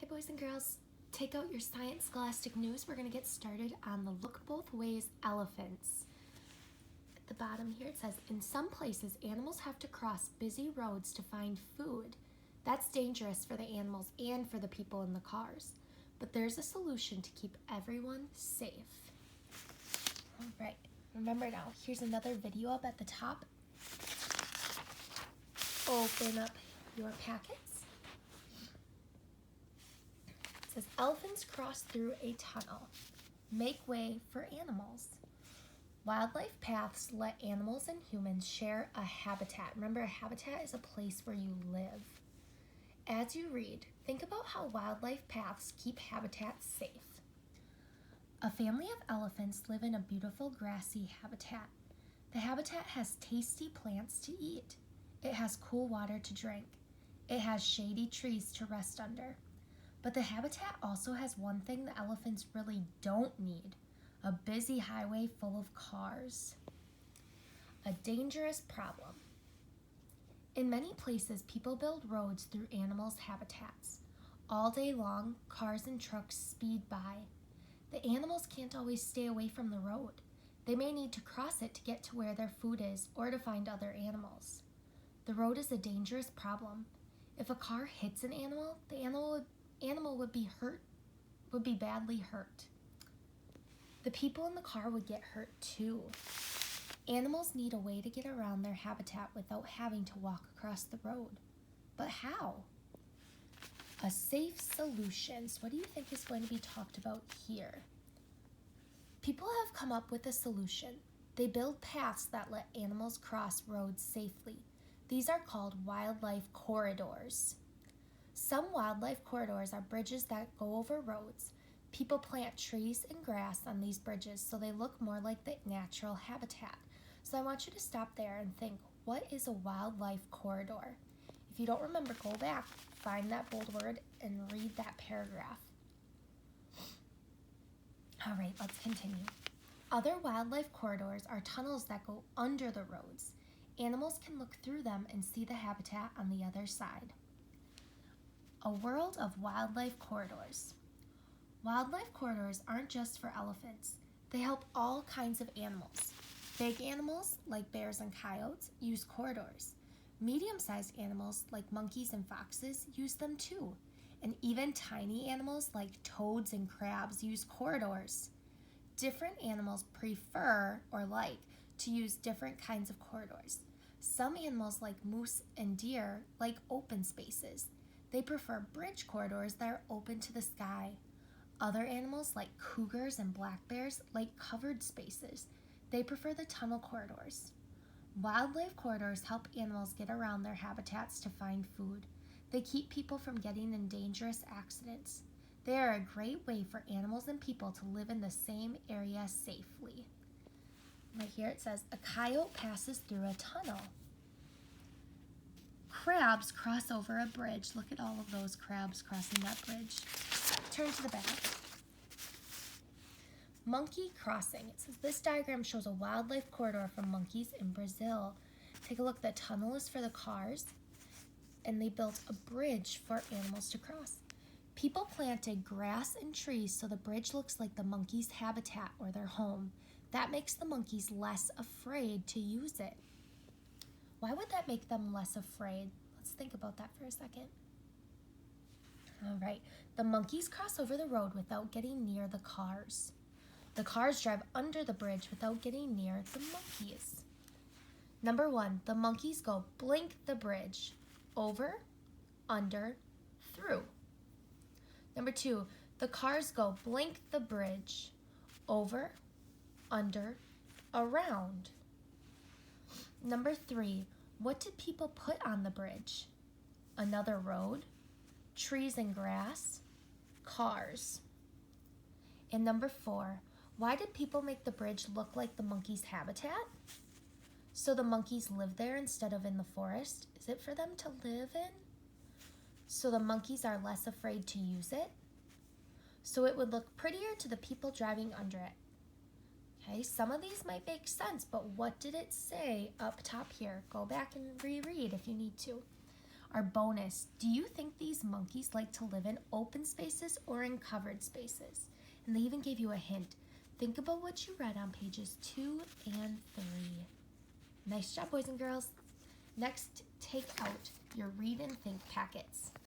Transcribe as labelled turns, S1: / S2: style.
S1: boys and girls, take out your science Scholastic news. We're going to get started on the look both ways elephants. At the bottom here it says, in some places animals have to cross busy roads to find food. That's dangerous for the animals and for the people in the cars. But there's a solution to keep everyone safe. All right, remember now, here's another video up at the top. Open up your packets. It says, elephants cross through a tunnel. Make way for animals. Wildlife paths let animals and humans share a habitat. Remember, a habitat is a place where you live. As you read, think about how wildlife paths keep habitats safe. A family of elephants live in a beautiful grassy habitat. The habitat has tasty plants to eat. It has cool water to drink. It has shady trees to rest under. But the habitat also has one thing the elephants really don't need: a busy highway full of cars. A dangerous problem. In many places, people build roads through animals' habitats. All day long, cars and trucks speed by. The animals can't always stay away from the road. They may need to cross it to get to where their food is or to find other animals. The road is a dangerous problem. If a car hits an animal, the animal would be badly hurt. The people in the car would get hurt too. Animals need a way to get around their habitat without having to walk across the road. But how? A safe solution. So what do you think is going to be talked about here? People have come up with a solution. They build paths that let animals cross roads safely. These are called wildlife corridors. Some wildlife corridors are bridges that go over roads. People plant trees and grass on these bridges so they look more like the natural habitat. So I want you to stop there and think, what is a wildlife corridor? If you don't remember, go back, find that bold word, and read that paragraph. All right, let's continue. Other wildlife corridors are tunnels that go under the roads. Animals can look through them and see the habitat on the other side. A world of wildlife corridors. Wildlife corridors aren't just for elephants. They help all kinds of animals. Big animals, like bears and coyotes, use corridors. Medium-sized animals, like monkeys and foxes, use them too. And even tiny animals, like toads and crabs, use corridors. Different animals prefer or like to use different kinds of corridors. Some animals, like moose and deer, like open spaces. They prefer bridge corridors that are open to the sky. Other animals, like cougars and black bears, like covered spaces. They prefer the tunnel corridors. Wildlife corridors help animals get around their habitats to find food. They keep people from getting in dangerous accidents. They are a great way for animals and people to live in the same area safely. Right here it says, a coyote passes through a tunnel. Crabs cross over a bridge. Look at all of those crabs crossing that bridge. Turn to the back. Monkey crossing. It says this diagram shows a wildlife corridor for monkeys in Brazil. Take a look. The tunnel is for the cars, and they built a bridge for animals to cross. People planted grass and trees so the bridge looks like the monkeys' habitat or their home. That makes the monkeys less afraid to use it. Why would that make them less afraid? Let's think about that for a second. All right, the monkeys cross over the road without getting near the cars. The cars drive under the bridge without getting near the monkeys. Number 1, the monkeys go blink the bridge. Over, under, through. Number 2, the cars go blink the bridge. Over, under, around. Number 3, what did people put on the bridge? Another road, trees and grass, cars. And number 4, why did people make the bridge look like the monkeys' habitat? So the monkeys live there instead of in the forest? Is it for them to live in? So the monkeys are less afraid to use it? So it would look prettier to the people driving under it. Okay, some of these might make sense, but what did it say up top here? Go back and reread if you need to. Our bonus, do you think these monkeys like to live in open spaces or in covered spaces? And they even gave you a hint. Think about what you read on pages 2 and 3. Nice job, boys and girls. Next, take out your read and think packets.